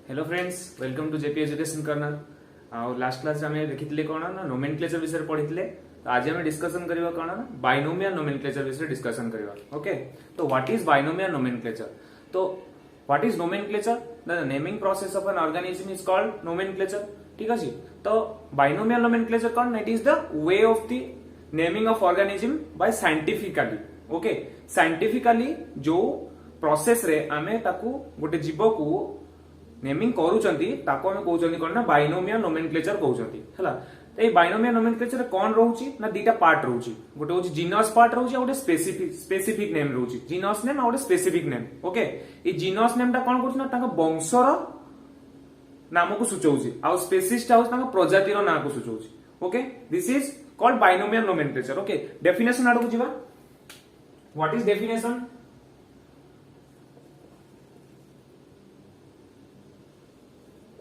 Hello friends, welcome to JP education colonel. Last class में देखिथिले कोन ना नोमेनक्लेचर विषय पढ़िथिले। तो आज हम डिस्कशन करबा कोन ना बाइनोमियल नोमेनक्लेचर विषय डिस्कशन करबा। ओके, तो व्हाट इज बाइनोमियल नोमेनक्लेचर? तो what is nomenclature? The naming process of an organism is called nomenclature. ठीक अछि। तो binomial nomenclature cone? It is the way of the naming of organism by scientifically. Okay, scientifically जो process रे आमे ताकू गोटे जीव को नेमिंग करूचंती ताको हम कहउचंती कोन ना बाइनोमियल नोमेनक्लेचर कहउचंती हला। तो ए बाइनोमियल नोमेनक्लेचर कोन रहउची ना दीटा पार्ट रहउची। गोटे होची जीनस पार्ट रहउची, गोटे स्पेसिफिक नेम रहउची। जीनस नेम और स्पेसिफिक नेम। ओके, ए जीनस नेम ता कोन करछ ना ताका वंशर नाम को सूचौची, आ स्पेसिस ता ताका प्रजातिर नाम को सूचौची। Okay, this is called binomial nomenclature. Okay, definition आडू जिबा। What is definition?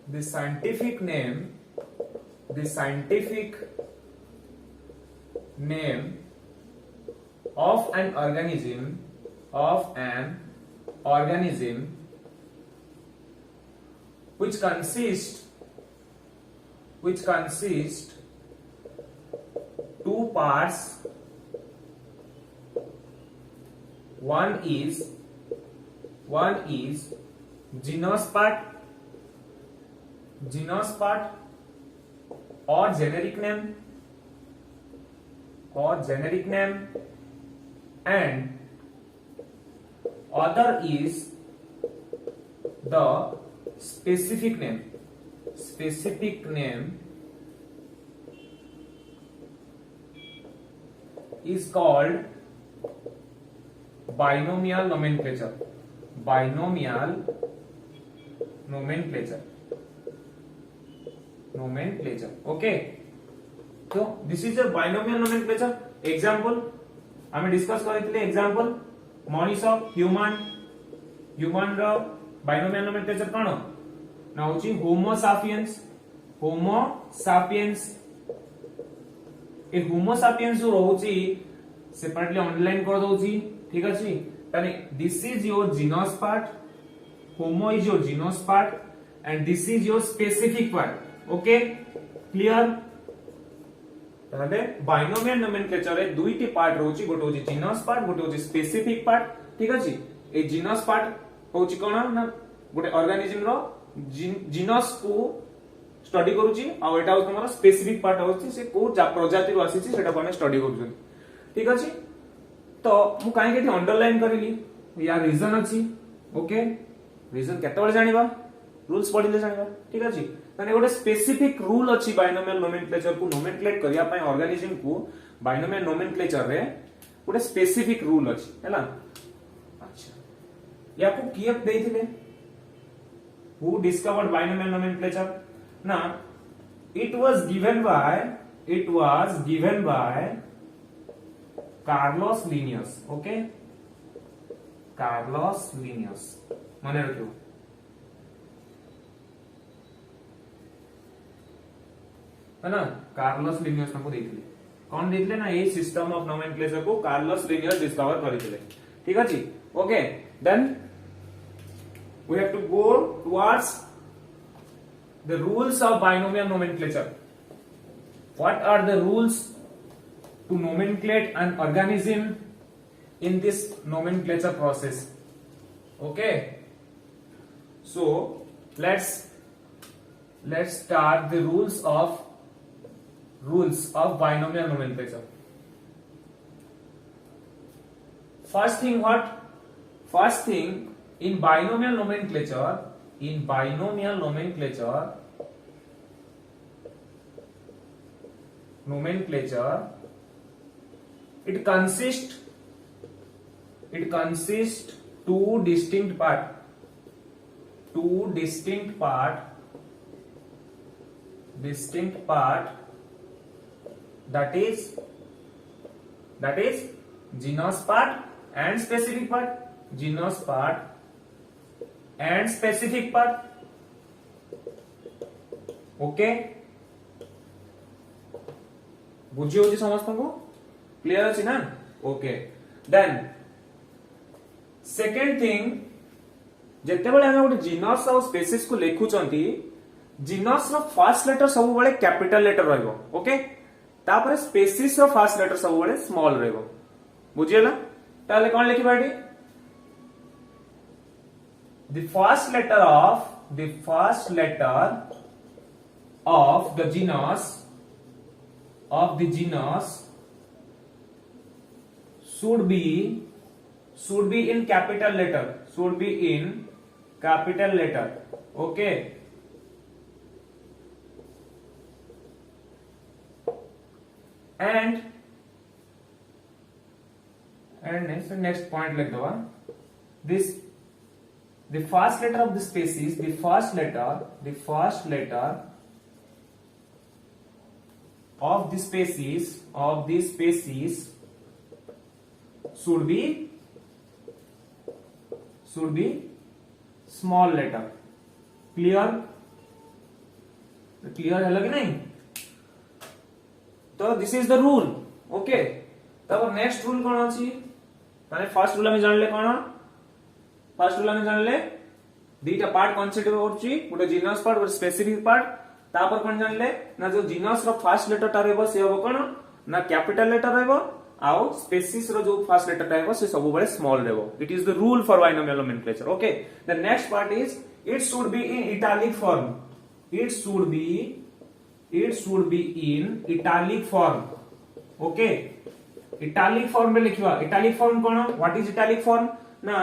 The scientific name of an organism which consists two parts. One is genus part or generic name, and other is the specific name is called binomial nomenclature. Okay, तो this is a binomial nomenclature. Example हमें discuss करथिले। Example मनीष human रो binomial nomenclature कोन ना होची होमो sapiens. ए होमो sapiens जो रहउची separately underline कर दउची। ठीक अछि, तने this is your genus part, homo is your genus part and this is your specific part. Okay, clear? ताले बाइनोमियल नोमेनक्लेचर रे दुईटी पार्ट रहउची, गोटे होची जीनस पार्ट, गोटे होची स्पेसिफिक पार्ट। ठीक अछि, ए जीनस पार्ट होची कोन ना गोटे ऑर्गेनिज्म रो जीनस को स्टडी करूची, आ एटा होची हमर स्पेसिफिक पार्ट होची से को प्रजाति रो आसीची सेटा को हम स्टडी करूची। ठीक अछि, तो मु काहे के अंडरलाइन करिली या रीजन अछि। ओके, रीजन केते बळे जानिबा, रूल्स पढिले जानिबा। ठीक अछि, तने गोटे स्पेसिफिक रूल अछि बाइनोमियल नोमेनक्लेचर को नोमेनक्लेट करिया पय ऑर्गेनिज्म को। बाइनोमियल नोमेनक्लेचर रे गोटे स्पेसिफिक रूल अछि हैला। अच्छा, या को किए देथिले? Who discovered binomial nomenclature? ना, it was given by Carlos Linnaeus. Okay, Carlos Linnaeus माने रखियो। है ना, कार्लोस लिनियस हमको देथिले। कौन देथिले ना ए सिस्टम ऑफ नोमेनक्लेचर को कार्लोस लिनियस डिस्कवर करिथिले। ठीक अछि। Okay, then we have to go towards the rules of binomial nomenclature. What are the rules to nomenclate an organism in this nomenclature process? Okay, so let's start the rules of binomial nomenclature. First thing in binomial nomenclature it consists two distinct part that is genus part and specific part। Okay, बुझी होची समस्त को? Clear अछि ना? Okay, then second thing जेतेबेले हम गोटे genus और species को लिखुचंती जीनस रो फर्स्ट लेटर सब बेले कैपिटल लेटर रहइबो ओके तापर स्पेसीज रो फर्स्ट लेटर सब बेले स्मॉल रहइबो बुझियला ताले कोन लिखिबा eighty the first letter of the genus should be in capital letter okay and next point like this the first letter of the species the first letter of the species should be small letter clear है कि नहीं तो this is the rule okay तब next rule कौन अछि माने first rule हम जानले कौन फर्स्ट रूल हम जानले दीटा पार्ट कन्सिडर होछि गोटे जीनस पार्ट गोटे स्पेसिफिक पार्ट तापर कोन जानले ना जो जीनस रो फर्स्ट लेटर टा रहबो से होबो कोन ना कैपिटल लेटर रहबो आउ स्पेसीज रो जो फर्स्ट लेटर टा रहबो से सब बड़े स्मॉल रहबो it is the rule for binomial nomenclature okay the next part is it should be in italic form it should be in italic form okay italic form में लिखिबा italic form कोन what is italic form ना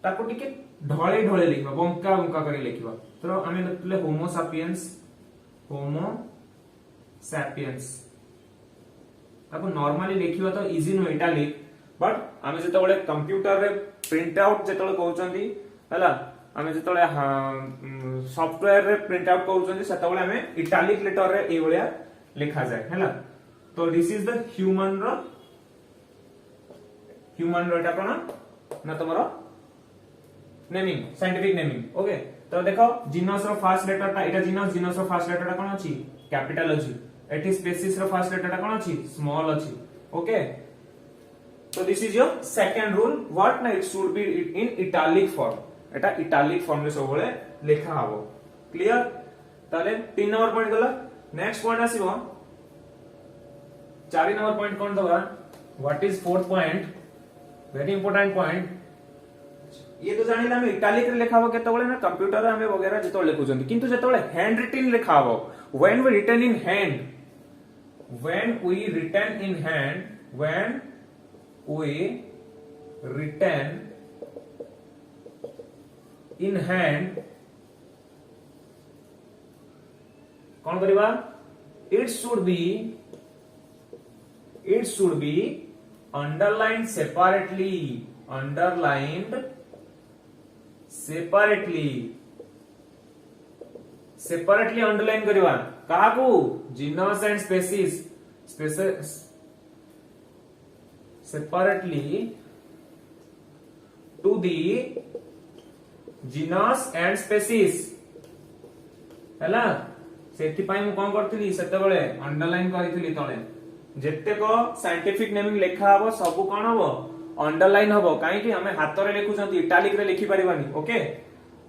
ताको टिके ढळे ढळे लिखिबा बंका बंका करी लिखिबा तो आमे लिखले होमो सैपियंस ताको नॉर्मली लिखिबा तो इजी नो इटैलिक बट आमे जेतबेले कंप्यूटर रे प्रिंट आउट जेतबेले कहउचंदी हला आमे जेतबेले सॉफ्टवेयर रे प्रिंट आउट कहउचंदी सेतबेले आमे इटैलिक लेटर रे ए भलिया लिखा जाय हला तो दिस इज द ह्यूमन रो एटा कोन ना तमरो नेमिंग साइंटिफिक नेमिंग ओके तो देखो जीनस रो फर्स्ट लेटर टा एटा जीनस रो फर्स्ट लेटर टा कोन अछि कैपिटल अछि एटी स्पेसीज रो फर्स्ट लेटर टा कोन अछि स्मॉल अछि ओके तो this is your second rule what ना it should be in italic form एटा इटैलिक फॉर्म रे सब बेले लिखा हबो क्लियर ताले 3 नंबर पॉइंट गला नेक्स्ट पॉइंट आसीबो 4 नंबर पॉइंट कोन दबा what is fourth point very important point ये तो जानिला हम इटैलिक रे लिखाबो केतबेले ना कंप्यूटर रे हमें वगैरह जेतो लिखुचंती किंतु जेतबेले हैंड रिटन लिखाबो when we written in hand कौन करिबा it should be underlined separately underline करिवा काकू genus and species separately to the genus and species हैला सेति पई मु कोन करथली सेतेबेले अंडरलाइन करिथली तळे जेतेको साइंटिफिक नेमिंग लेखा हबो सब कोन हबो अंडरलाइन हबो काहे कि हमें हाथ रे लिखुचंती इटैलिक रे लिखि परिबानी ओके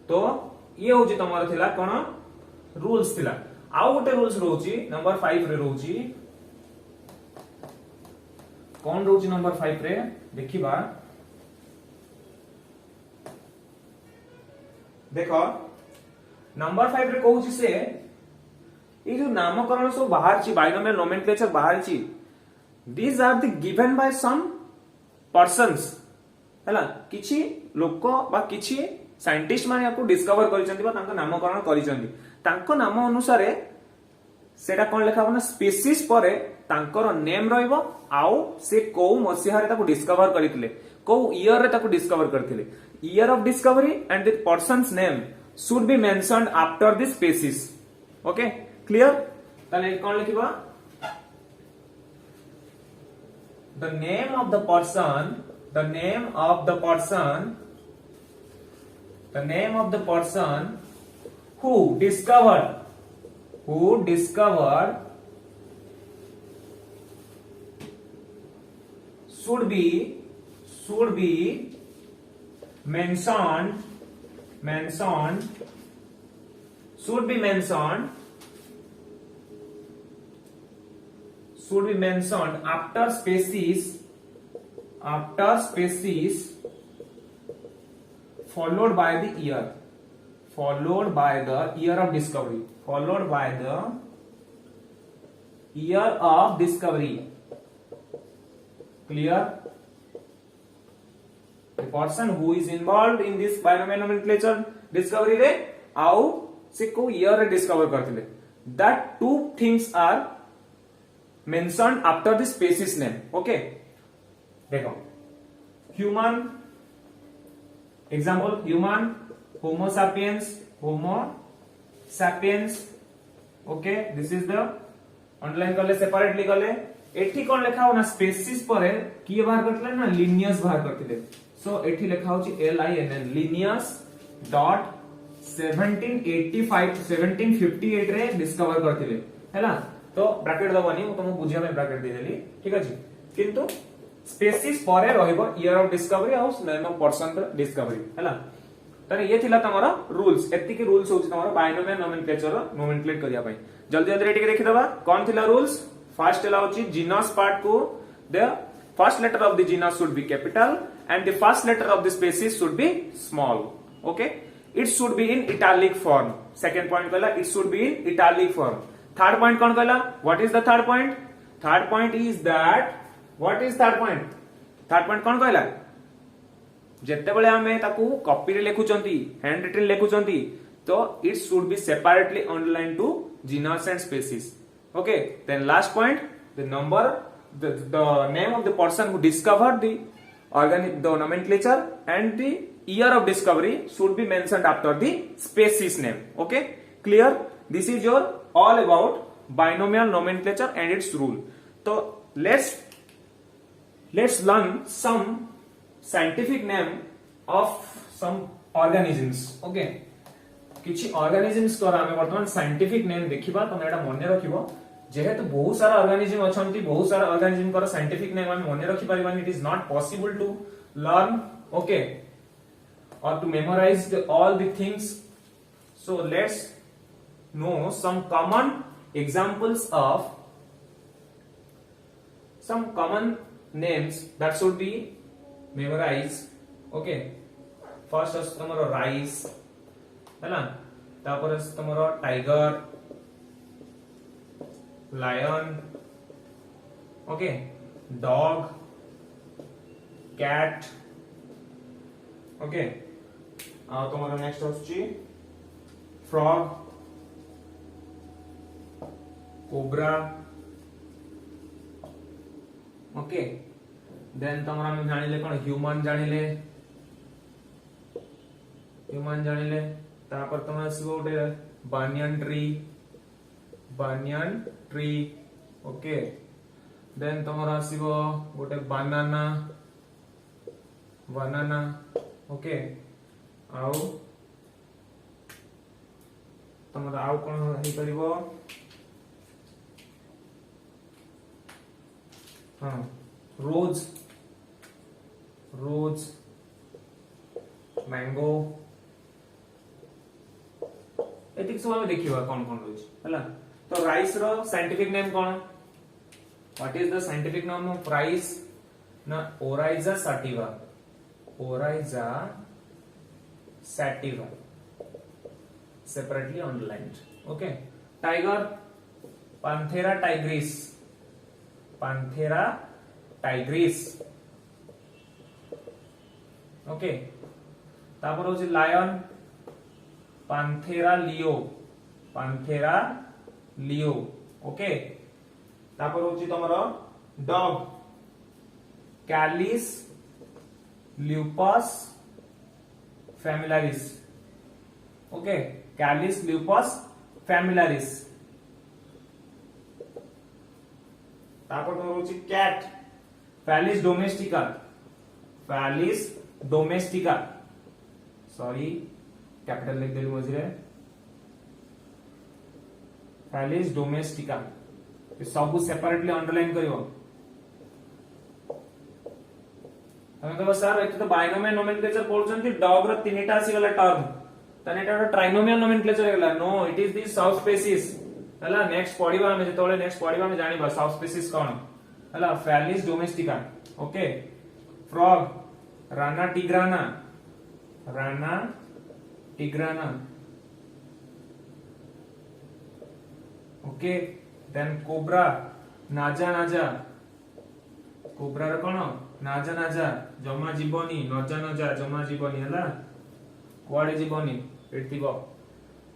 तो ये होची तमर थिला कोन रूल्स थिला आउ गोटे रूल्स रहउची नंबर 5 रे रहउची कोन रहउची नंबर 5 रे देखिबा देखो नंबर 5 रे कहउची से ये जो नामकरण सब बाहर छी बाइनोमियल नोमेनक्लेचर बाहर छी these are the given by some persons हैला किछि लोक बा किछि साइंटिस्ट माने याको डिस्कवर करिसंती बा तांको नामकरण करिसंती तांको नाम अनुसार सेटा कोन लेखा बना स्पीसीज परे तांकर नेम रहइबो आउ से को मसिहा रे ताको डिस्कवर करितले को ईयर रे ताको डिस्कवर करथिले year of discovery and the persons name should be mentioned after the species okay clear ताले कोन लिखिबा the name of the person who discovered should be mentioned mentioned should be mentioned after species followed by the year of discovery, clear? The person who is involved in this binomial nomenclature discovery रे आउ से को year रे discover करथिले, that two things are mentioned after the species name. Okay, देखो human, example human, homo sapiens. Okay, this is the underline कले separately कले एठी कोन लेखा हो ना स्पेसिस परे किए बाहर करथिले ना लिनियस बाहर करथिले. सो एठी लेखा होची LINN लिनियस डॉट 1758 रे डिस्कवर करथिले हैला. तो ब्रैकेट दबनी मु तुम बुझिया में ब्रैकेट दे देली, ठीक अछि. किंतु स्पेसिस परे रहइबो ईयर ऑफ डिस्कवरी और नेम ऑफ पर्सन डिस्कवरी हैला. तने ये थिला तमरा रूल्स, एति की रूल्स होची तमरा बायनोमियल नोमेनक्लेचर नोमेनक्लेट करिया पई. जल्दी जल्दी रेडी के देखि दबा कोन थिला रूल्स. फर्स्ट एला होची जीनस पार्ट को the first letter of the genus should be capital and the first letter of the species should be small. Okay, it should be in italic form. Second point कहला it should be in italic form. Third point कौन कहला? What is the third point? Third point is that what is third point? Third point कौन कहला? जेते बेले हमें ताकू copy रे लेखुचंती, हैंड रिटन लेखुचंती, तो it should be separately underlined to genus and species. Okay, then last point, the number, the name of the person who discovered the nomenclature and the year of discovery should be mentioned after the species name. Okay, clear? This is your all about binomial nomenclature and its rule. So let's learn some scientific name of some organisms. Okay, किछि organisms को आमे वर्तमान scientific name देखिबा. तमे एटा मने रखिबो जेहेतु बहुत सारा ऑर्गेनिज्म अछंती, बहुत सारा ऑर्गेनिज्म कर साइंटिफिक नेम हम मने रखि परिबानी. It is not possible to learn, okay, और to memorise all the things. So let's know some common examples of some common names that should be memorise. Okay, first अस तमरो rice हैला, तापर अस तमरो tiger, lion, okay, dog, cat, okay. तुम्हारा next होची frog, cobra, okay. then तुम्हारा हम जानिले कोन ह्यूमन जानिले तापर तुम्हारा सिबो उठे banyan tree, okay. then तुम्हारा सिबो गोटे banana, okay. आउ तुम्हारा आउ कोन हे परिबो, हां रोज, मैंगो, एतिक सब हम देखिबा कोन रोज हला. तो राइस रो साइंटिफिक नेम कौन? What is the scientific name of rice? ना Oryza sativa, separately underlined. Okay. Tiger Panthera tigris, okay. तापर होची लायन पैंथेरा लियो, ओके. तापर होची तमरो dog Canis lupus familiaris, okay. Canis lupus familiaris. तापर होची cat Felis domestica, sorry capital लिख देली मझरे, फैलिस डोमेस्टिका. सब सेपरेटली अंडरलाइन करिवो. हमें कहबो सर एत तो बायनोमियल नोमेनक्लेचर पढुचंती, डॉग रो तीनटा आसी गला टर्म, तने एटा ट्राइनोमियल नोमेनक्लेचर हेला no it is the subspecies हला नेक्स्ट पढिबा हम जेतोले नेक्स्ट पढिबा हम जानिबा सब स्पीसीज कोन हला Felis domestica okay frog Rana tigrina okay then cobra Naja cobra रे कोन नाजा जमा जीवनी नजा जमा जीवनी हला कुआडे जीवनी एतिबो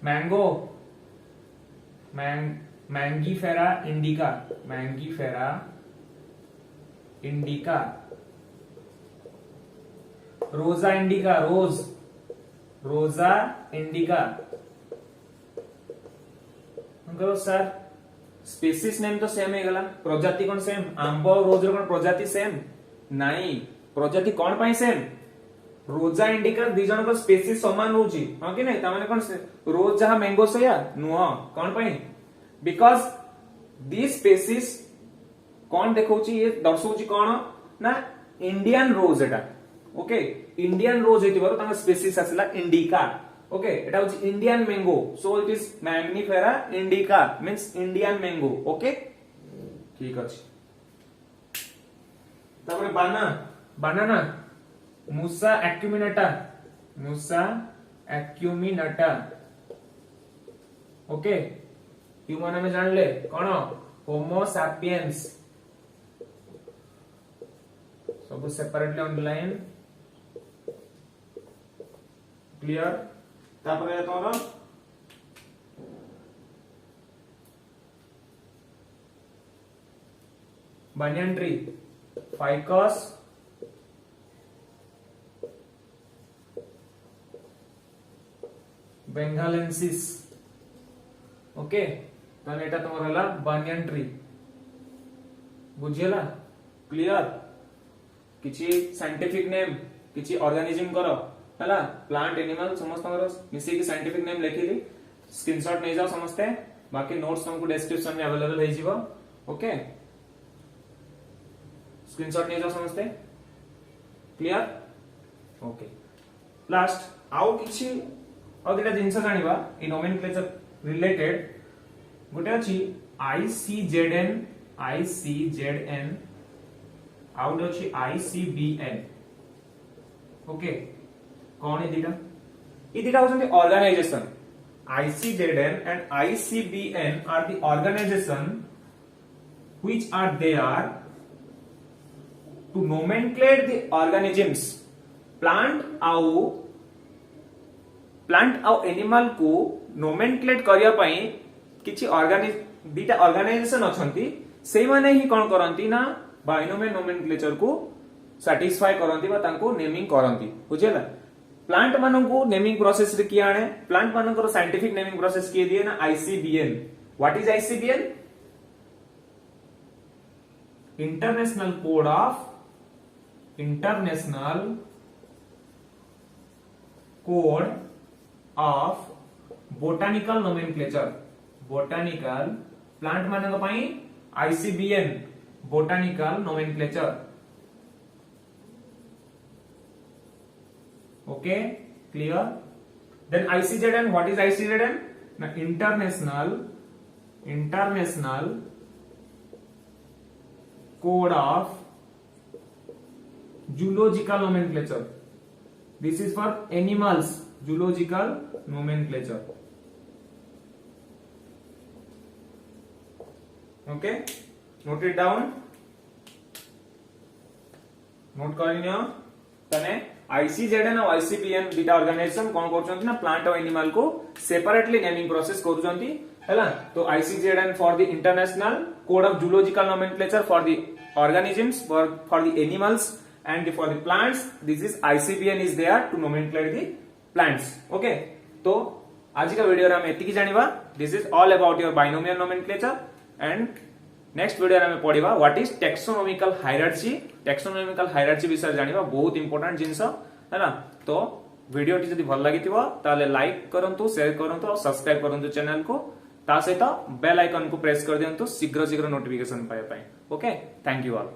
mango Mangifera indica Rosa indica करो सर स्पीसीज नेम तो सेम हेगला प्रजाति कोन सेम आंबो रोज रो कोन प्रजाति सेम नाही प्रजाति कोन पई सेम रोजा इंडिका दी जन को स्पीसीज समान होची हां कि नहीं त माने कोन रोज जहा मैंगो सोया नुह कोन पई बिकॉज़ दिस स्पीसीज कोन देखौची ये दर्शौची कोन ना इंडियन रोज एटा ओके इंडियन रोज हेतिबार तांगा स्पीसीज आसला इंडिका ओके एटा होची Indian mango so it is Mangifera indica means Indian mango okay ठीक अछि तापर बनाना मुसा एक्यूमिनाटा ओके ह्यूमन में जान ले कौन होमो सैपियंस सब सेपरेटली अंडरलाइन क्लियर तापर तोर banyan tree ficus bengalensis okay ताने एटा तमर हला banyan tree बुझियला क्लियर किछि साइंटिफिक नेम किछि ऑर्गेनिज्म करो हला प्लांट एनिमल समस्त करो मिसे की साइंटिफिक नेम लिखिली स्क्रीनशॉट नै जाओ समस्ते बाकी नोट्स तुमको डिस्क्रिप्शन में अवेलेबल है जीवो ओके स्क्रीनशॉट नै जाओ समस्ते क्लियर ओके लास्ट आउ किछि और एटा जिंस जानिबा इ नोमेनक्लेचर रिलेटेड गोटे अछि ICZN आउट अछि ICBN ओके कौन है दीटा ये दीटा होचंती organisation ICZN and ICBN are the organization which are there to nomenclate the organisms plant आउ एनिमल को नोमेनक्लेट करिया पई किछि दीटा ऑर्गेनाइजेशन अछंती सेई माने ही कोन करंती ना बाइनोमियल नोमेनक्लेचर को सैटिस्फाई करंती बा तांको नेमिंग करंती बुझेला प्लांट मानन को नेमिंग प्रोसेस रे किया आने प्लांट मानन को साइंटिफिक नेमिंग प्रोसेस किए दिए ना ICBN what is ICBN international code of botanical nomenclature botanical plant मानन पई ICBN botanical nomenclature okay clear then ICZN what is ICZN ना international code of zoological nomenclature this is for animals zoological nomenclature okay note it down note करिनियो तने ICZN और ICBN बीटा organisation कोन करछंती ना प्लांट और एनिमल को सेपरेटली नेमिंग प्रोसेस करछंती हैला तो ICZN for the international code of zoological nomenclature for the organisms for the animals and for the plants this is ICBN is there to nomenclate the plants okay तो आज का video रे हम एतिकी जानिबा this is all about your binomial nomenclature and next video रे हम पढिबा what is taxonomical hierarchy विषय जानिबा बहुत important जिंस हैना तो वीडियो टी जदी भल लागितिबो ताले लाइक करंतु शेयर करंतु और सब्सक्राइब करंतु चैनल को ता सहित बेल आइकन को प्रेस कर दियंतु शीघ्र नोटिफिकेशन पाए ओके थैंक यू ऑल।